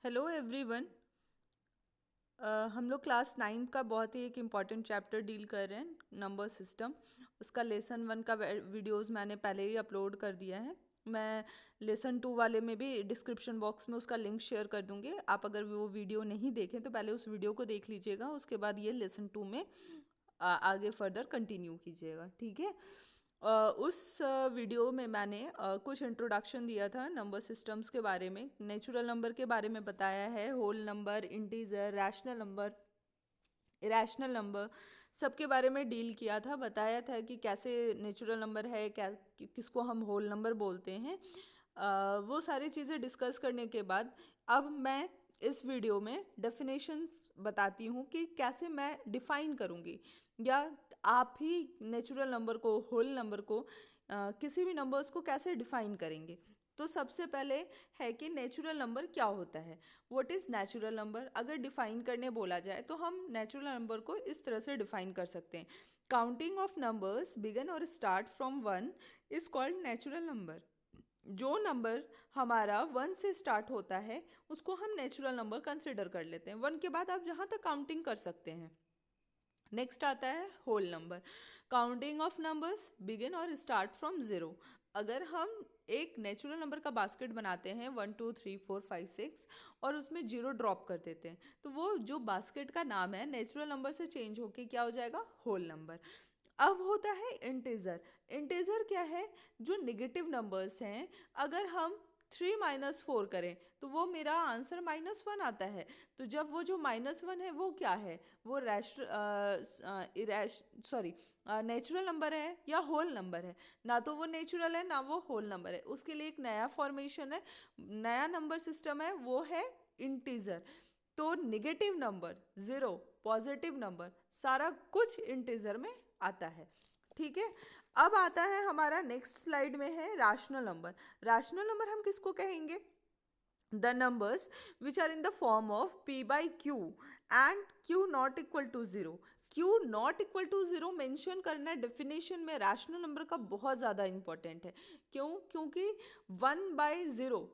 Hello everyone. हम लोग class 9 का बहुत ही एक इम्पॉर्टेंट चैप्टर डील कर रहे हैं, नंबर सिस्टम। उसका लेसन 1 का वीडियोस मैंने पहले ही अपलोड कर दिया है। मैं लेसन 2 वाले में भी डिस्क्रिप्शन बॉक्स में उसका लिंक शेयर कर दूंगी। आप अगर वो वीडियो नहीं देखें तो पहले उस वीडियो को देख लीजिएगा, उसके बाद ये लेसन 2 में आगे फर्दर कंटिन्यू कीजिएगा, ठीक है। उस वीडियो में मैंने कुछ इंट्रोडक्शन दिया था नंबर सिस्टम्स के बारे में, नेचुरल नंबर के बारे में बताया है, whole number, integer, rational number, irrational number, सबके बारे में डील किया था। बताया था कि कैसे नेचुरल नंबर है, किसको हम होल नंबर बोलते हैं। वो सारी चीज़ें डिस्कस करने के बाद अब मैं इस वीडियो में डेफिनेशंस बताती हूँ कि कैसे मैं डिफ़ाइन करूँगी, या आप ही नेचुरल नंबर को, होल नंबर को, किसी भी नंबर्स को कैसे डिफ़ाइन करेंगे। तो सबसे पहले है कि नेचुरल नंबर क्या होता है। What is natural number? अगर डिफाइन करने बोला जाए तो हम नेचुरल नंबर को इस तरह से डिफाइन कर सकते हैं। काउंटिंग ऑफ नंबर्स बिगन और start from one is called natural number. जो नंबर हमारा वन से स्टार्ट होता है उसको हम नेचुरल नंबर कंसिडर कर लेते हैं। वन के बाद आप जहाँ तक काउंटिंग कर सकते हैं। नेक्स्ट आता है whole number. Counting of numbers begin और स्टार्ट फ्रॉम ज़ीरो। अगर हम एक नेचुरल नंबर का बास्केट बनाते हैं 1 2 3 4 5 6 और उसमें जीरो ड्रॉप कर देते हैं तो वो जो बास्केट का नाम है नेचुरल नंबर से चेंज होके क्या हो जाएगा? Whole number. अब होता है इंटीजर। इंटीजर क्या है? जो निगेटिव नंबर्स हैं, अगर हम 3 - 4 करें तो वो मेरा आंसर -1 आता है। तो जब वो जो -1 है वो क्या है? वो सॉरी नेचुरल नंबर है या होल नंबर है? ना तो वो नेचुरल है ना वो होल नंबर है। उसके लिए एक नया फॉर्मेशन है, नया नंबर सिस्टम है, वो है इंटीजर। तो negative number, zero, positive number, सारा कुछ इंटीजर में आता है, ठीक है। अब आता है हमारा नेक्स्ट स्लाइड में है रैशनल नंबर। रैशनल नंबर हम किसको कहेंगे? the numbers which are in the form of p by q and q not equal to ज़ीरो। q not equal to zero mention करना डेफिनेशन में रैशनल नंबर का बहुत ज़्यादा इंपॉर्टेंट है। क्यों? क्योंकि 1/0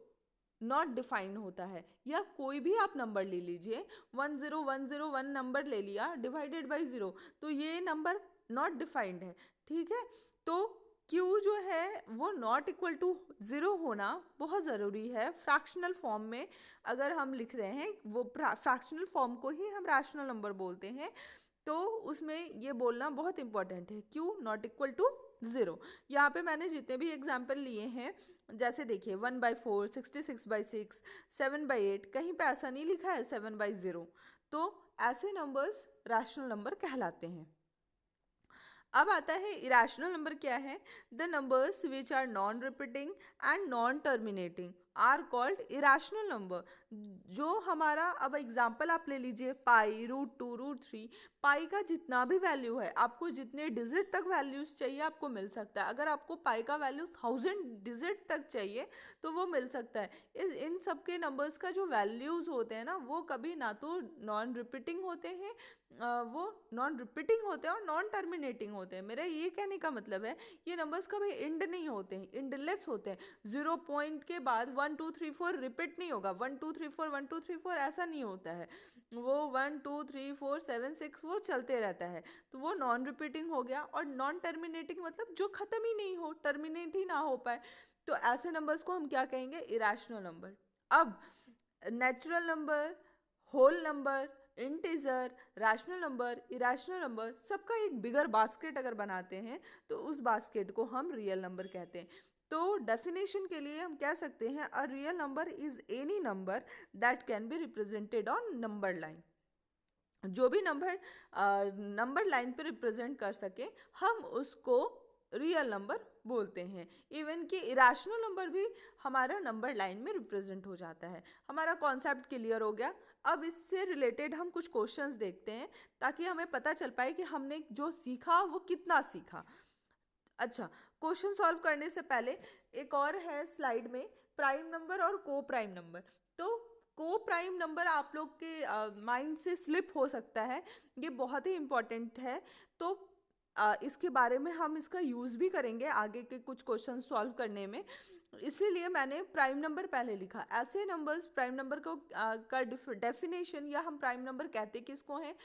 नॉट डिफाइन होता है। या कोई भी आप नंबर ले लीजिए, 10101 नंबर ले लिया डिवाइडेड बाई ज़ीरो, तो ये नंबर नॉट डिफाइंड है, ठीक है। तो Q जो है वो नॉट इक्वल टू ज़ीरो होना बहुत ज़रूरी है फ्रैक्शनल फॉर्म में। अगर हम लिख रहे हैं वो फ्रैक्शनल फॉर्म को ही हम रैशनल नंबर बोलते हैं, तो उसमें ये बोलना बहुत इंपॉर्टेंट है, Q not equal to zero. यहाँ पे मैंने जितने भी एग्जाम्पल लिए हैं, जैसे देखिए 1/4, 66/6, 7/8, कहीं पे ऐसा नहीं लिखा है 7/0। तो ऐसे नंबर्स रैशनल नंबर कहलाते हैं। अब आता है इरेशनल नंबर। क्या है? The numbers which are non repeating and non terminating are called irrational number. जो हमारा, अब एग्जाम्पल आप ले लीजिए, पाई, √2, √3। पाई का जितना भी वैल्यू है, आपको जितने डिजिट तक वैल्यूज चाहिए आपको मिल सकता है। अगर आपको पाई का वैल्यू 1000 डिजिट तक चाहिए तो वो मिल सकता है। इन सब के नंबर्स का जो वैल्यूज होते हैं ना, वो कभी ना तो नॉन रिपीटिंग होते हैं, वो नॉन रिपीटिंग होते हैं और नॉन टर्मिनेटिंग होते हैं। मेरा ये कहने का मतलब है ये नंबर्स कभी इंड नहीं होते हैं, इंडलेस होते हैं। 0 पॉइंट के बाद 1 2 3 4 रिपीट नहीं होगा, 1 2 3 4 1 2 3 4 ऐसा नहीं होता है। वो 1 2 3 4 7 6 वो चलते रहता है, तो वो नॉन रिपीटिंग हो गया। और नॉन टर्मिनेटिंग मतलब जो खत्म ही नहीं हो, टर्मिनेट ही ना हो पाए, तो ऐसे नंबर्स को हम क्या कहेंगे? Irrational number. अब natural number, whole number, integer, rational number, irrational number, सबका एक बिगर बास्केट अगर बनाते हैं तो उस बास्केट को हम रियल नंबर कहते हैं। तो डेफिनेशन के लिए हम कह सकते हैं a real number is any number that can be represented on number line. जो भी नंबर नंबर लाइन पे रिप्रेजेंट कर सके हम उसको रियल नंबर बोलते हैं। इवन कि इरेशनल नंबर भी हमारा नंबर लाइन में रिप्रेजेंट हो जाता है। हमारा कॉन्सेप्ट क्लियर हो गया। अब इससे रिलेटेड हम कुछ क्वेश्चंस देखते हैं ताकि हमें पता चल पाए कि हमने जो सीखा वो कितना सीखा। अच्छा, क्वेश्चन सॉल्व करने से पहले एक और है स्लाइड में, प्राइम नंबर और को प्राइम नंबर। तो को प्राइम नंबर आप लोग के माइंड से स्लिप हो सकता है, ये बहुत ही इम्पोर्टेंट है। तो इसके बारे में हम इसका यूज़ भी करेंगे आगे के कुछ क्वेश्चन सॉल्व करने में। इसीलिए मैंने प्राइम नंबर पहले लिखा। ऐसे नंबर्स, प्राइम नंबर को का डेफिनेशन, या हम प्राइम नंबर कहते किसको हैं,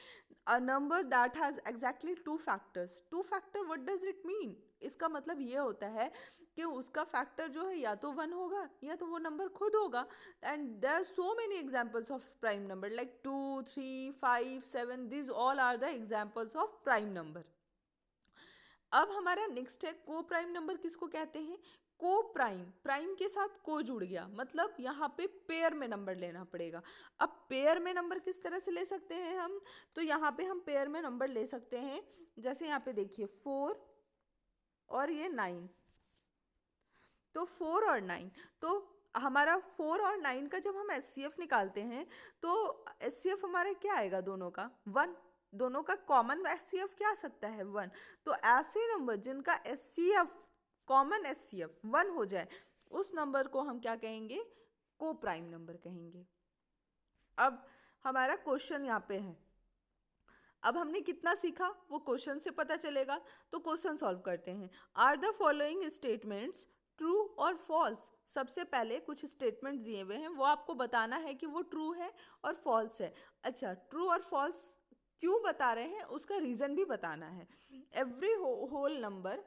a number that has exactly two factors. Two factor, what does it mean? इसका मतलब ये होता है कि उसका फैक्टर जो है या तो वन होगा या तो वो नंबर खुद होगा। And there are so many examples of prime number like 2, 3, 5, 7, this all are the examples of prime number. अब हमारा नेक्स्ट है को प्राइम नंबर। किसको कहते हैं? को प्राइम, प्राइम के साथ को जुड़ गया, मतलब यहाँ पे पेयर में नंबर लेना पड़ेगा। अब पेयर में नंबर किस तरह से ले सकते हैं हम? तो यहाँ पे हम पेयर में नंबर ले सकते हैं, जैसे यहाँ पे देखिए 4 और ये 9। तो 4 और 9, तो हमारा 4 और 9 का जब हम एचसीएफ निकालते हैं तो एचसीएफ हमारा क्या आएगा? दोनों का 1। दोनों का कॉमन एचसीएफ क्या आ सकता है? 1। तो ऐसे नंबर जिनका एचसीएफ, कॉमन एचसीएफ 1 हो जाए, उस नंबर को हम क्या कहेंगे? को प्राइम नंबर कहेंगे। अब हमारा क्वेश्चन यहाँ पे है। अब हमने कितना सीखा वो क्वेश्चन से पता चलेगा, तो क्वेश्चन सॉल्व करते हैं। Are the following statements true और फॉल्स? सबसे पहले कुछ स्टेटमेंट दिए हुए हैं, वो आपको बताना है कि वो ट्रू है और फॉल्स है। अच्छा, ट्रू और फॉल्स क्यों बता रहे हैं उसका रीजन भी बताना है। Every whole number,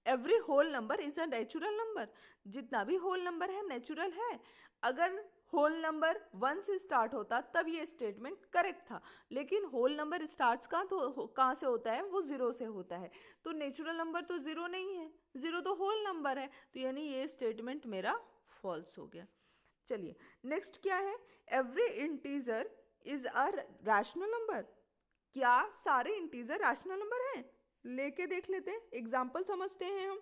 every whole number is a natural number. जितना भी होल नंबर है नेचुरल है। अगर होल नंबर 1 से स्टार्ट होता तब ये स्टेटमेंट करेक्ट था, लेकिन होल नंबर स्टार्ट्स कहाँ से होता है? वो 0 से होता है। तो नेचुरल नंबर तो 0 नहीं है, 0 तो होल नंबर है, तो यानी ये स्टेटमेंट मेरा फॉल्स हो गया। चलिए नेक्स्ट क्या है? Every integer is a rational number. क्या सारे इंटीजर रैशनल नंबर हैं? लेके देख लेते हैं, एग्जाम्पल समझते हैं हम।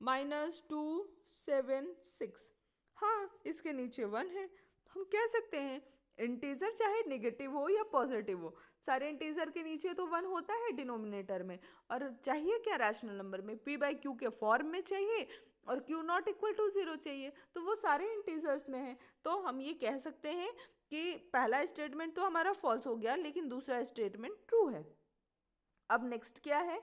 -2, 7, 6, हाँ इसके नीचे 1 है। हम कह सकते हैं इंटीजर चाहे नेगेटिव हो या पॉजिटिव हो, सारे इंटीजर के नीचे तो 1 होता है डिनोमिनेटर में। और चाहिए क्या रैशनल नंबर में? p/q के फॉर्म में चाहिए और q नॉट इक्वल टू 0 चाहिए, तो वो सारे इंटीजर्स में है। तो हम ये कह सकते हैं कि पहला स्टेटमेंट तो हमारा फॉल्स हो गया, लेकिन दूसरा स्टेटमेंट ट्रू है। अब नेक्स्ट क्या है?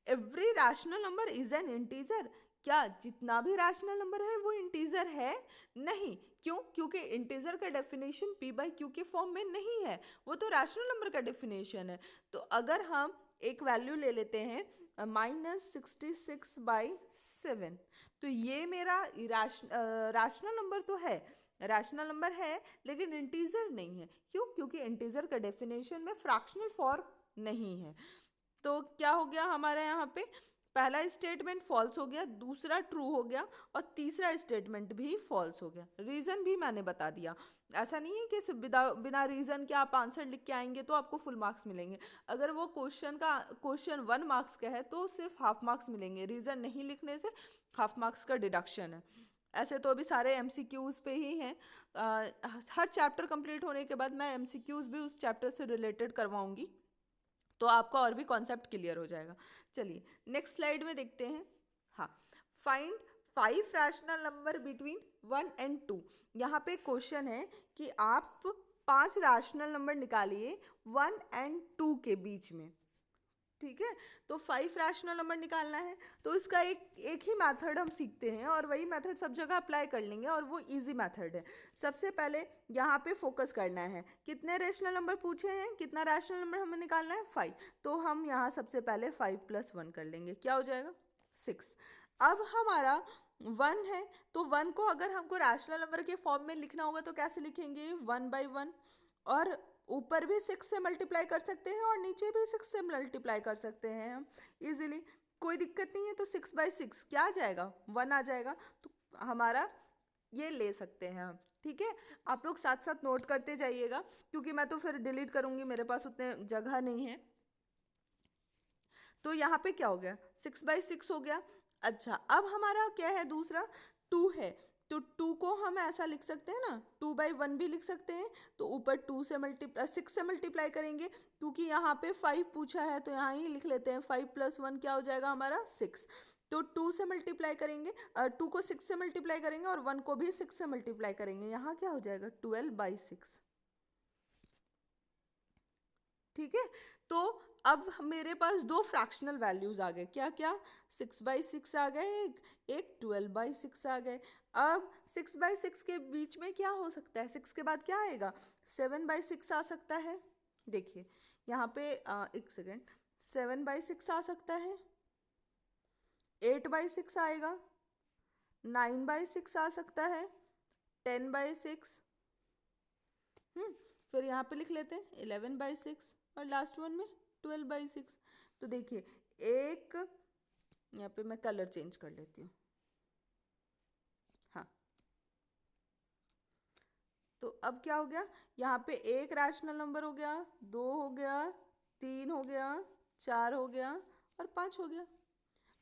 Every rational number is an integer. क्या जितना भी रैशनल नंबर है वो इंटीजर है? नहीं। क्यों? क्योंकि इंटीजर का डेफिनेशन p/q के फॉर्म में नहीं है, वो तो रैशनल नंबर का डेफिनेशन है। तो अगर हम एक वैल्यू ले लेते हैं -66/7, तो ये मेरा रैशनल नंबर तो है, रैशनल नंबर है, लेकिन इंटीजर नहीं है। क्यों? क्योंकि इंटीजर का डेफिनेशन में फ्रैक्शनल फॉर्म नहीं है। तो क्या हो गया हमारा यहाँ पे? पहला स्टेटमेंट फॉल्स हो गया, दूसरा ट्रू हो गया, और तीसरा स्टेटमेंट भी फॉल्स हो गया। रीजन भी मैंने बता दिया। ऐसा नहीं है कि सिर्फ बिना रीजन के आप आंसर लिख के आएंगे तो आपको फुल मार्क्स मिलेंगे। अगर वो क्वेश्चन 1 मार्क्स का है तो सिर्फ हाफ मार्क्स मिलेंगे, रीजन नहीं लिखने से हाफ मार्क्स का डिडक्शन है। ऐसे तो अभी सारे एमसीक्यूज पे ही हैं। हर चैप्टर कंप्लीट होने के बाद मैं एमसीक्यूज भी उस चैप्टर से रिलेटेड करवाऊंगी, तो आपका और भी कॉन्सेप्ट क्लियर हो जाएगा। चलिए नेक्स्ट स्लाइड में देखते हैं। हाँ, find 5 rational number between 1 and 2। यहाँ पे क्वेश्चन है कि आप 5 रैशनल नंबर निकालिए 1 and 2 के बीच में। ठीक है, तो 5 रैशनल नंबर निकालना है, तो इसका एक ही मेथड हम सीखते हैं और वही मेथड सब जगह अप्लाई कर लेंगे, और वो इजी मेथड है। सबसे पहले यहाँ पे फोकस करना है, कितने रैशनल नंबर पूछे हैं, कितना रैशनल नंबर हमें निकालना है? 5। तो हम यहाँ सबसे पहले 5 + 1 कर लेंगे, क्या हो जाएगा? 6। अब हमारा 1 है, तो 1 को अगर हमको रैशनल नंबर के फॉर्म में लिखना होगा तो कैसे लिखेंगे? 1/1, और ऊपर भी 6 से मल्टीप्लाई कर सकते हैं और नीचे भी 6 से मल्टीप्लाई कर सकते हैं हम इजीली, कोई दिक्कत नहीं है। तो 6/6 क्या आ जाएगा? 1 आ जाएगा। तो हमारा ये ले सकते हैं हम। ठीक है, आप लोग साथ साथ नोट करते जाइएगा, क्योंकि मैं तो फिर डिलीट करूँगी, मेरे पास उतने जगह नहीं है। तो यहाँ पे क्या हो गया? 6/6 हो गया। अच्छा, अब हमारा क्या है? दूसरा 2 है, तो 2 को हम ऐसा लिख सकते हैं ना, 2/1 भी लिख सकते हैं। तो ऊपर 6 से मल्टीप्लाई करेंगे, क्योंकि यहाँ पे 5 पूछा है तो यहाँ ही लिख लेते हैं। 5 + 1 क्या हो जाएगा हमारा? 6। तो 2 से मल्टीप्लाई करेंगे, 2 को 6 से मल्टीप्लाई करेंगे और 1 को भी 6 से मल्टीप्लाई करेंगे, यहाँ क्या हो जाएगा? 12/6। ठीक है। तो अब मेरे पास दो फ्रैक्शनल वैल्यूज आ गए, क्या क्या, 6/6 आ गए, एक 12/6 आ गए। अब 6/6 के बीच में क्या हो सकता है, 6 के बाद क्या आएगा, 7/6 आ सकता है। देखिए यहाँ पे एक सेकेंड, 7/6 आ सकता है, 8/6 आएगा, 9/6 आ सकता है, 10/6। फिर यहाँ पे लिख लेते हैं 11/6, और लास्ट वन में 12/6। तो देखिए एक, यहाँ पे मैं कलर चेंज कर लेती हूँ। हाँ, तो अब क्या हो गया, यहाँ पे एक रैशनल नंबर हो गया, दो हो गया, तीन हो गया, चार हो गया, और पाँच हो गया।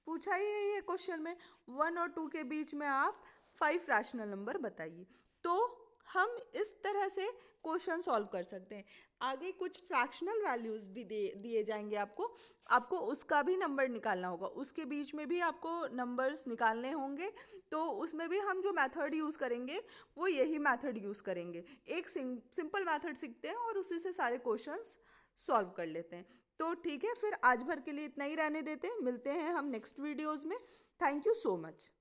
पूछा ही है ये क्वेश्चन में, 1 और 2 के बीच में आप 5 रैशनल नंबर बताइए। तो हम इस तरह से क्वेश्चन सॉल्व कर सकते हैं। आगे कुछ फ्रैक्शनल वैल्यूज भी दे दिए जाएंगे आपको, आपको उसका भी नंबर निकालना होगा, उसके बीच में भी आपको नंबर्स निकालने होंगे। तो उसमें भी हम जो मेथड यूज़ करेंगे वो यही मेथड यूज़ करेंगे। एक सिंपल मेथड सीखते हैं और उसी से सारे क्वेश्चंस सॉल्व कर लेते हैं। तो ठीक है, फिर आज भर के लिए इतना ही रहने देते हैं, मिलते हैं हम नेक्स्ट वीडियोज़ में। Thank you so much.